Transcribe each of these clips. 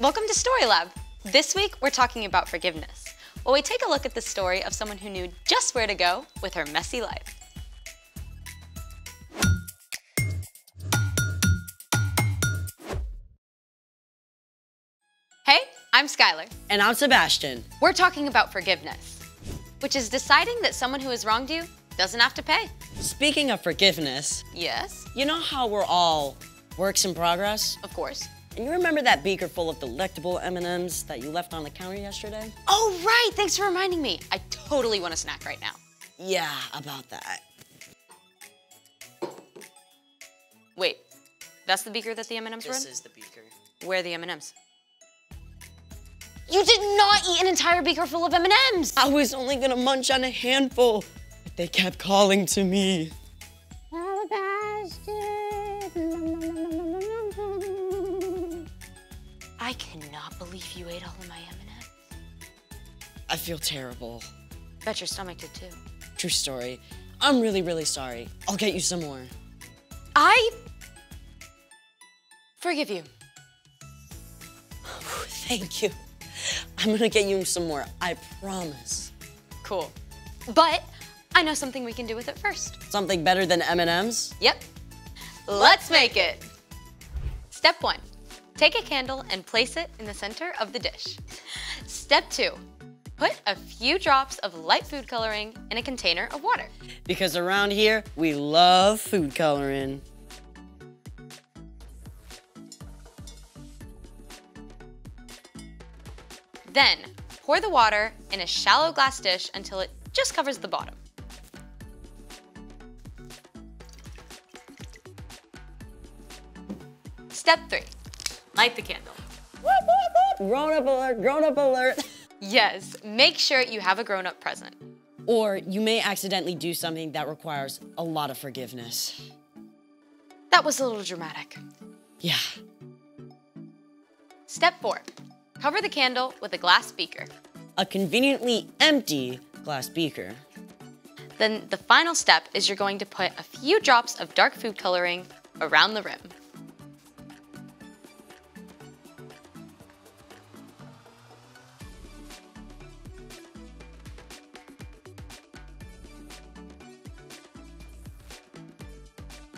Welcome to Story Lab. This week, we're talking about forgiveness, while we take a look at the story of someone who knew just where to go with her messy life. Hey, I'm Skylar. And I'm Sebastian. We're talking about forgiveness, which is deciding that someone who has wronged you doesn't have to pay. Speaking of forgiveness, Yes, you know how we're all works in progress? of course. And you remember that beaker full of delectable M&Ms that you left on the counter yesterday? Oh, right, thanks for reminding me. I totally want a snack right now. Yeah, about that. Wait, that's the beaker that the M&Ms were in? This is the beaker. Where are the M&Ms? You did not eat an entire beaker full of M&Ms! I was only gonna munch on a handful, but they kept calling to me. I cannot believe you ate all of my M&Ms. I feel terrible. Bet your stomach did too. True story. I'm really, really sorry. I'll get you some more. I forgive you. Thank you. I'm gonna get you some more, I promise. Cool. But I know something we can do with it first. Something better than M&Ms? Yep. Let's make it. Step 1. Take a candle and place it in the center of the dish. Step 2. Put a few drops of light food coloring in a container of water. Because around here, we love food coloring. Then, pour the water in a shallow glass dish until it just covers the bottom. Step 3. Light the candle. Grown-up alert, grown-up alert. Yes, make sure you have a grown-up present. Or you may accidentally do something that requires a lot of forgiveness. That was a little dramatic. Yeah. Step 4. Cover the candle with a glass beaker. A conveniently empty glass beaker. Then the final step is you're going to put a few drops of dark food coloring around the rim.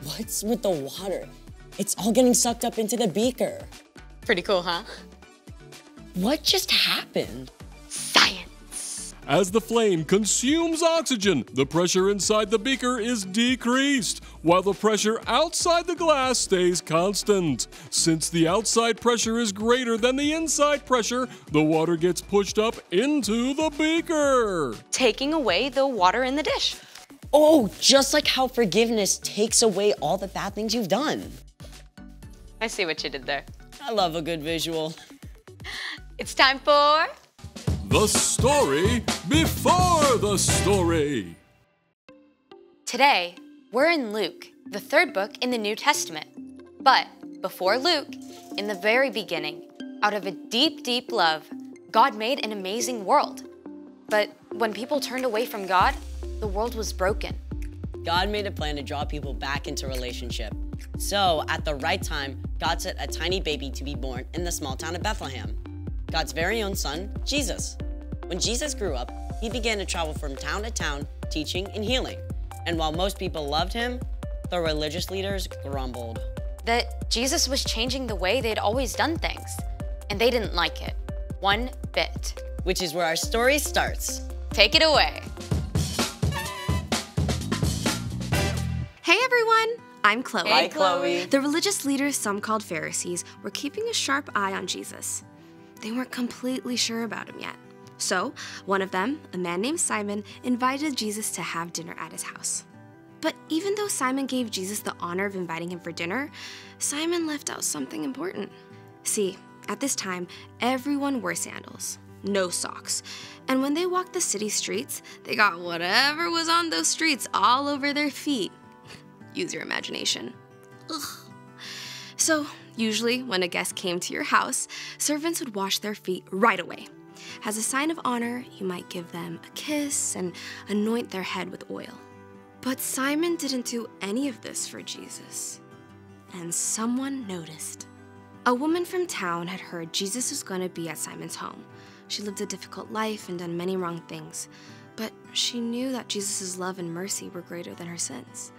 What's with the water? It's all getting sucked up into the beaker. Pretty cool, huh? What just happened? Science! As the flame consumes oxygen, the pressure inside the beaker is decreased, while the pressure outside the glass stays constant. Since the outside pressure is greater than the inside pressure, the water gets pushed up into the beaker. Taking away the water in the dish. Oh, just like how forgiveness takes away all the bad things you've done. I see what you did there. I love a good visual. It's time for... The story before the story. Today, we're in Luke, the third book in the New Testament. But before Luke, in the very beginning, out of a deep, deep love, God made an amazing world. But when people turned away from God, the world was broken. God made a plan to draw people back into relationship. So, at the right time, God sent a tiny baby to be born in the small town of Bethlehem. God's very own son, Jesus. When Jesus grew up, he began to travel from town to town, teaching and healing. And while most people loved him, the religious leaders grumbled. That Jesus was changing the way they'd always done things. And they didn't like it. One bit. Which is where our story starts. Take it away. Hey everyone, I'm Chloe. Hey, Chloe. The religious leaders, some called Pharisees, were keeping a sharp eye on Jesus. They weren't completely sure about him yet. So, one of them, a man named Simon, invited Jesus to have dinner at his house. But even though Simon gave Jesus the honor of inviting him for dinner, Simon left out something important. See, at this time, everyone wore sandals, no socks. And when they walked the city streets, they got whatever was on those streets all over their feet. Use your imagination. Ugh. So, usually when a guest came to your house, servants would wash their feet right away. As a sign of honor, you might give them a kiss and anoint their head with oil. But Simon didn't do any of this for Jesus. And someone noticed. A woman from town had heard Jesus was going to be at Simon's home. She lived a difficult life and done many wrong things, but she knew that Jesus' love and mercy were greater than her sins.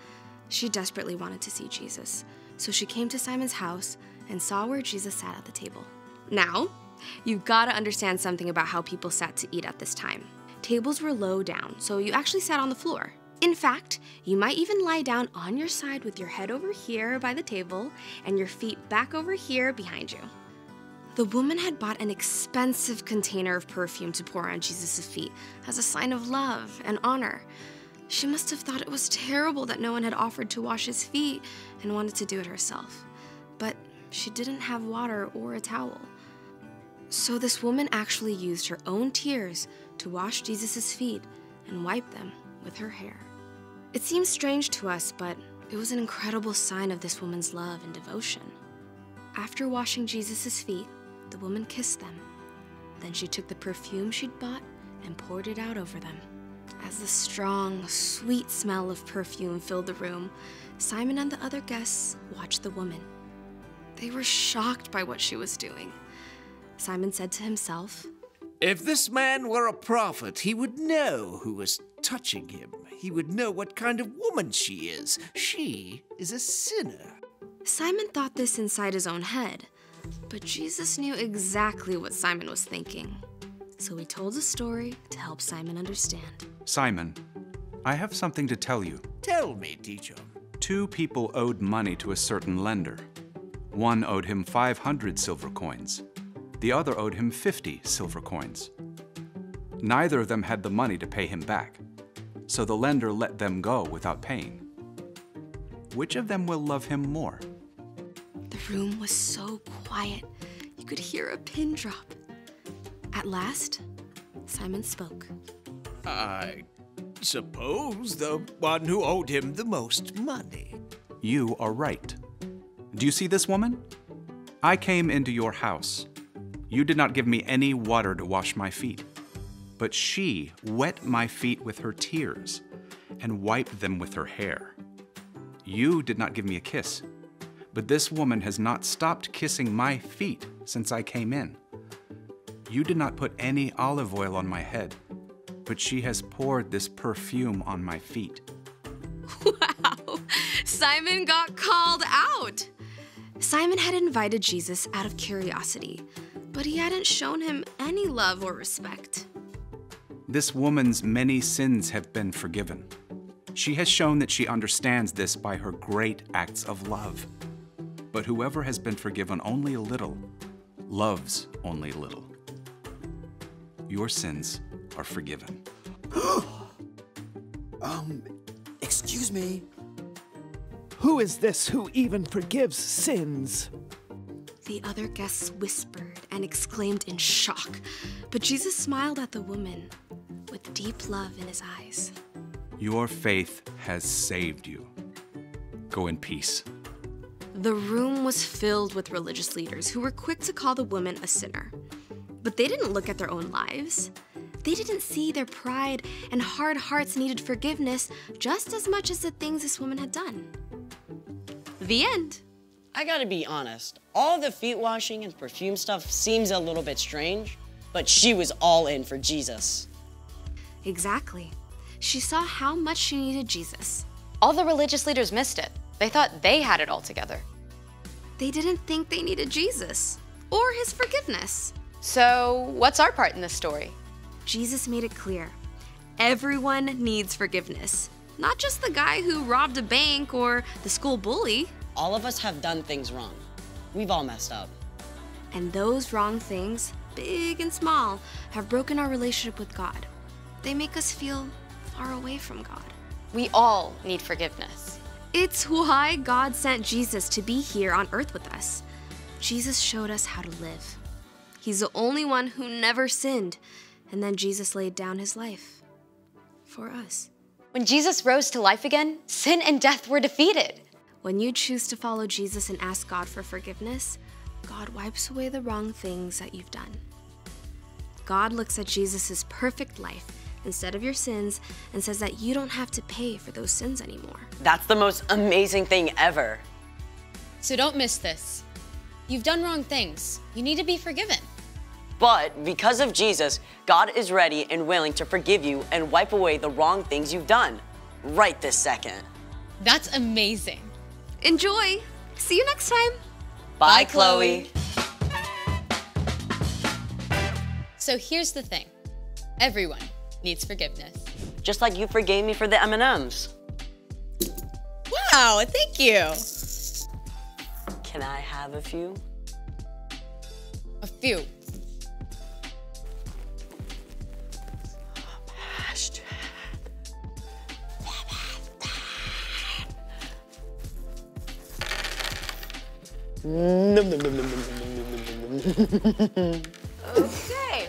She desperately wanted to see Jesus, so she came to Simon's house and saw where Jesus sat at the table. Now, you've got to understand something about how people sat to eat at this time. Tables were low down, so you actually sat on the floor. In fact, you might even lie down on your side with your head over here by the table and your feet back over here behind you. The woman had bought an expensive container of perfume to pour on Jesus' feet as a sign of love and honor. She must have thought it was terrible that no one had offered to wash his feet and wanted to do it herself. But she didn't have water or a towel. So this woman actually used her own tears to wash Jesus' feet and wipe them with her hair. It seems strange to us, but it was an incredible sign of this woman's love and devotion. After washing Jesus' feet, the woman kissed them. Then she took the perfume she'd bought and poured it out over them. As the strong, sweet smell of perfume filled the room, Simon and the other guests watched the woman. They were shocked by what she was doing. Simon said to himself, "If this man were a prophet, he would know who was touching him. He would know what kind of woman she is. She is a sinner." Simon thought this inside his own head, but Jesus knew exactly what Simon was thinking. So he told a story to help Simon understand. Simon, I have something to tell you. Tell me, teacher. 2 people owed money to a certain lender. One owed him 500 silver coins. The other owed him 50 silver coins. Neither of them had the money to pay him back, so the lender let them go without paying. Which of them will love him more? The room was so quiet, you could hear a pin drop. At last, Simon spoke. I suppose the one who owed him the most money. You are right. Do you see this woman? I came into your house. You did not give me any water to wash my feet, but she wet my feet with her tears and wiped them with her hair. You did not give me a kiss, but this woman has not stopped kissing my feet since I came in. You did not put any olive oil on my head, but she has poured this perfume on my feet. Wow, Simon got called out. Simon had invited Jesus out of curiosity, but he hadn't shown him any love or respect. This woman's many sins have been forgiven. She has shown that she understands this by her great acts of love. But whoever has been forgiven only a little, loves only little. Your sins are forgiven. Excuse me. Who is this who even forgives sins? The other guests whispered and exclaimed in shock, but Jesus smiled at the woman with deep love in his eyes. Your faith has saved you. Go in peace. The room was filled with religious leaders who were quick to call the woman a sinner. But they didn't look at their own lives. They didn't see their pride and hard hearts needed forgiveness just as much as the things this woman had done. The end. I gotta be honest, all the feet washing and perfume stuff seems a little bit strange, but she was all in for Jesus. Exactly. She saw how much she needed Jesus. All the religious leaders missed it. They thought they had it all together. They didn't think they needed Jesus or his forgiveness. So, what's our part in this story? Jesus made it clear. Everyone needs forgiveness. Not just the guy who robbed a bank or the school bully. All of us have done things wrong. We've all messed up. And those wrong things, big and small, have broken our relationship with God. They make us feel far away from God. We all need forgiveness. It's why God sent Jesus to be here on earth with us. Jesus showed us how to live. He's the only one who never sinned, and then Jesus laid down his life for us. When Jesus rose to life again, sin and death were defeated. When you choose to follow Jesus and ask God for forgiveness, God wipes away the wrong things that you've done. God looks at Jesus' perfect life instead of your sins and says that you don't have to pay for those sins anymore. That's the most amazing thing ever. So don't miss this. You've done wrong things. You need to be forgiven. But because of Jesus, God is ready and willing to forgive you and wipe away the wrong things you've done right this second. That's amazing. Enjoy! See you next time! Bye, Chloe. So here's the thing. Everyone needs forgiveness. Just like you forgave me for the M&Ms. Wow, thank you. Can I have a few? A few. Okay.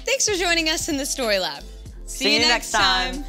Thanks for joining us in the Story Lab. See you next time.